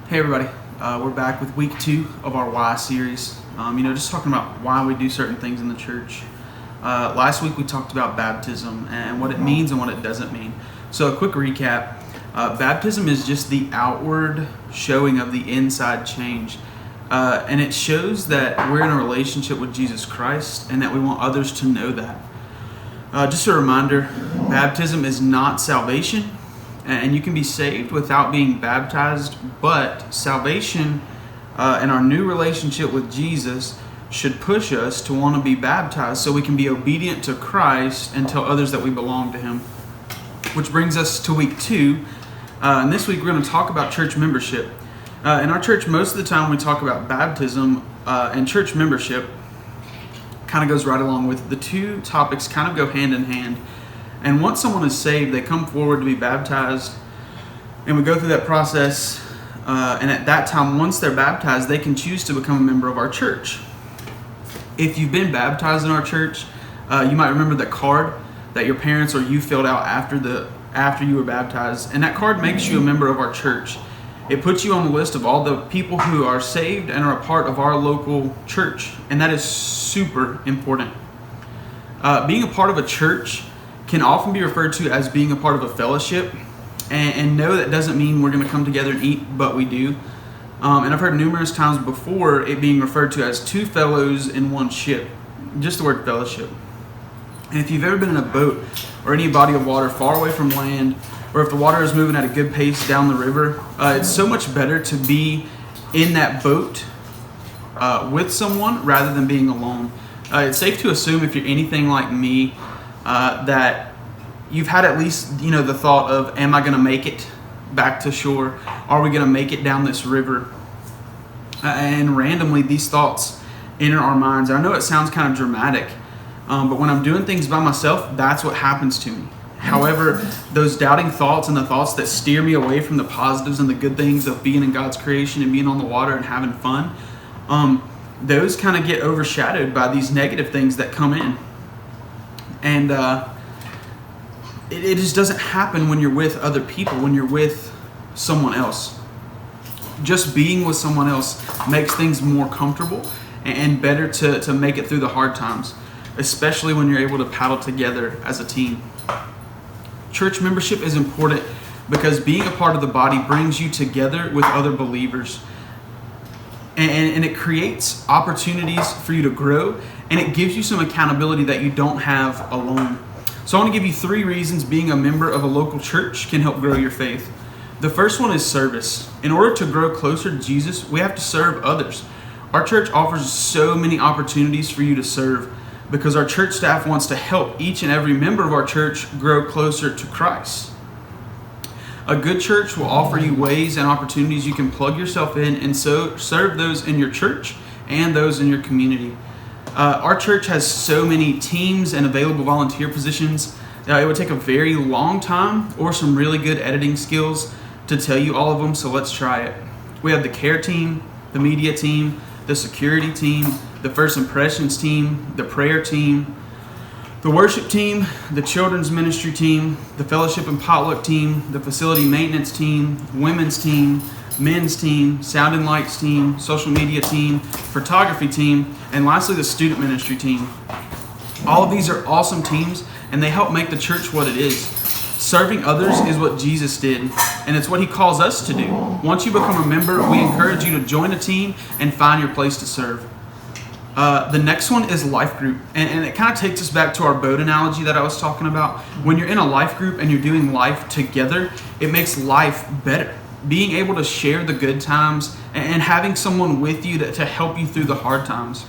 Hey everybody, we're back with week 2 of our Why series. Just talking about why we do certain things in the church. Last week we talked about baptism and what it means and what it doesn't mean. So a quick recap, baptism is just the outward showing of the inside change. And it shows that we're in a relationship with Jesus Christ and that we want others to know that. Just a reminder, baptism is not salvation. And you can be saved without being baptized, but salvation and our new relationship with Jesus should push us to want to be baptized so we can be obedient to Christ and tell others that we belong to Him. Which brings us to week 2. And this week we're going to talk about church membership. In our church, most of the time we talk about baptism and church membership kind of goes right along with the two topics kind of go hand in hand. And once someone is saved, they come forward to be baptized, and we go through that process. And at that time, once they're baptized, they can choose to become a member of our church. If you've been baptized in our church, you might remember the card that your parents or you filled out after you were baptized, and that card makes you a member of our church. It puts you on the list of all the people who are saved and are a part of our local church, and that is super important. Being a part of a church can often be referred to as being a part of a fellowship. And no, that doesn't mean we're going to come together and eat, but we do. And I've heard numerous times before it being referred to as two fellows in one ship. Just the word fellowship. And if you've ever been in a boat or any body of water far away from land, or if the water is moving at a good pace down the river, it's so much better to be in that boat with someone rather than being alone. It's safe to assume if you're anything like me, that you've had at least, the thought of, am I going to make it back to shore? Are we going to make it down this river? And randomly, these thoughts enter our minds. I know it sounds kind of dramatic, but when I'm doing things by myself, that's what happens to me. However, those doubting thoughts and the thoughts that steer me away from the positives and the good things of being in God's creation and being on the water and having fun, those kind of get overshadowed by these negative things that come in. And it just doesn't happen when you're with other people, when you're with someone else. Just being with someone else makes things more comfortable and better to make it through the hard times, especially when you're able to paddle together as a team. Church membership is important because being a part of the body brings you together with other believers. And it creates opportunities for you to grow, and it gives you some accountability that you don't have alone. So I want to give you 3 reasons being a member of a local church can help grow your faith. The first one is service. In order to grow closer to Jesus, we have to serve others. Our church offers so many opportunities for you to serve because our church staff wants to help each and every member of our church grow closer to Christ. A good church will offer you ways and opportunities you can plug yourself in and so serve those in your church and those in your community. Our church has so many teams and available volunteer positions that it would take a very long time or some really good editing skills to tell you all of them, so let's try it. We have the care team, the media team, the security team, the first impressions team, the prayer team, the worship team, the children's ministry team, the fellowship and potluck team, the facility maintenance team, women's team, men's team, sound and lights team, social media team, photography team, and lastly the student ministry team. All of these are awesome teams, and they help make the church what it is. Serving others is what Jesus did, and it's what He calls us to do. Once you become a member, we encourage you to join a team and find your place to serve. The next one is life group, and it kind of takes us back to our boat analogy that I was talking about. When you're in a life group and you're doing life together, it makes life better. Being able to share the good times and having someone with you to help you through the hard times.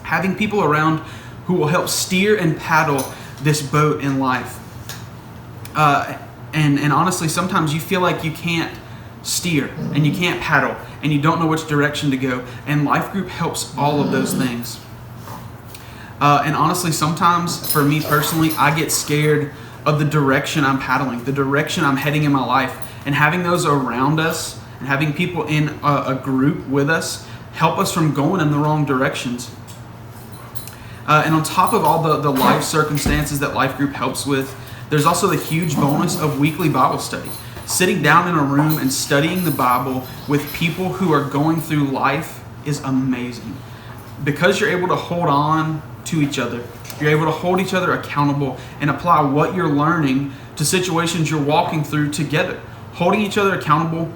Having people around who will help steer and paddle this boat in life. And honestly, sometimes you feel like you can't steer and you can't paddle and you don't know which direction to go, and life group helps all of those things. And honestly, sometimes for me personally, I get scared of the direction I'm paddling, the direction I'm heading in my life, and having those around us and having people in a group with us help us from going in the wrong directions. And on top of all the life circumstances that life group helps with, there's also the huge bonus of weekly Bible study. Sitting down in a room and studying the Bible with people who are going through life is amazing. Because you're able to hold on to each other. You're able to hold each other accountable and apply what you're learning to situations you're walking through together. Holding each other accountable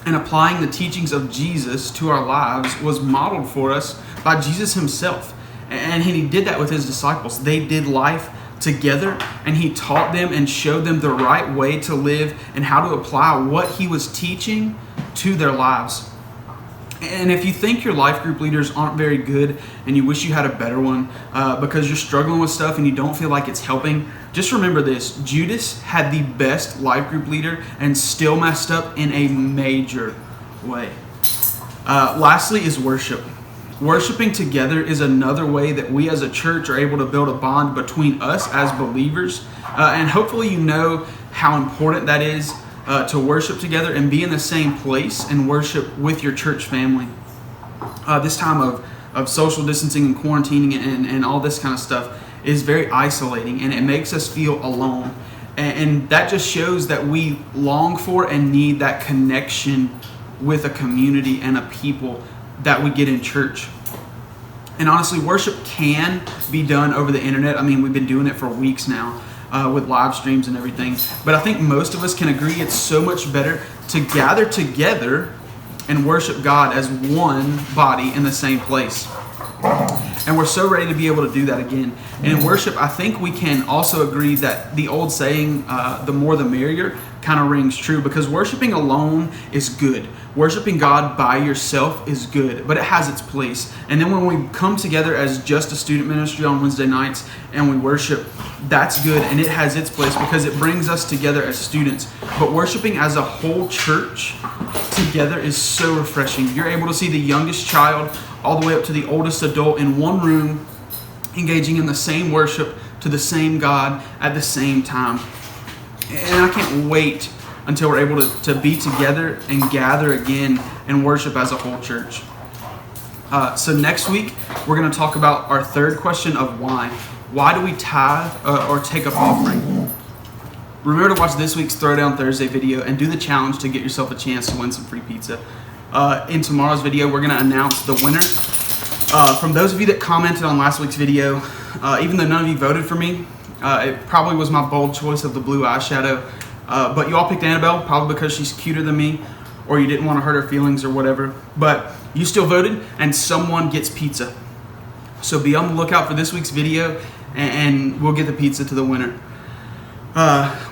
and applying the teachings of Jesus to our lives was modeled for us by Jesus himself. And he did that with his disciples. They did life together, and he taught them and showed them the right way to live and how to apply what he was teaching to their lives. And if you think your life group leaders aren't very good and you wish you had a better one because you're struggling with stuff and you don't feel like it's helping, just remember this. Judas had the best life group leader and still messed up in a major way. Lastly is worship. Worshiping together is another way that we as a church are able to build a bond between us as believers. And hopefully you know how important that is to worship together and be in the same place and worship with your church family. This time of social distancing and quarantining and all this kind of stuff is very isolating, and it makes us feel alone. And that just shows that we long for and need that connection with a community and a people that we get in church. And honestly, worship can be done over the internet. I mean, we've been doing it for weeks now with live streams and everything. But I think most of us can agree it's so much better to gather together and worship God as one body in the same place. And we're so ready to be able to do that again. And in worship, I think we can also agree that the old saying, the more the merrier, kind of rings true, because worshiping alone is good. Worshiping God by yourself is good, but it has its place. And then when we come together as just a student ministry on Wednesday nights and we worship, that's good, and it has its place because it brings us together as students. But worshiping as a whole church together is so refreshing. You're able to see the youngest child all the way up to the oldest adult in one room, engaging in the same worship to the same God at the same time. And I can't wait until we're able to be together and gather again and worship as a whole church. So next week, we're going to talk about our third question of why. Why do we tithe or take up offering? Remember to watch this week's Throwdown Thursday video and do the challenge to get yourself a chance to win some free pizza. In tomorrow's video, we're going to announce the winner. From those of you that commented on last week's video, even though none of you voted for me, it probably was my bold choice of the blue eyeshadow. But you all picked Annabelle, probably because she's cuter than me, or you didn't want to hurt her feelings or whatever. But you still voted, and someone gets pizza. So be on the lookout for this week's video, and we'll get the pizza to the winner.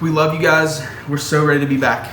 We love you guys. We're so ready to be back.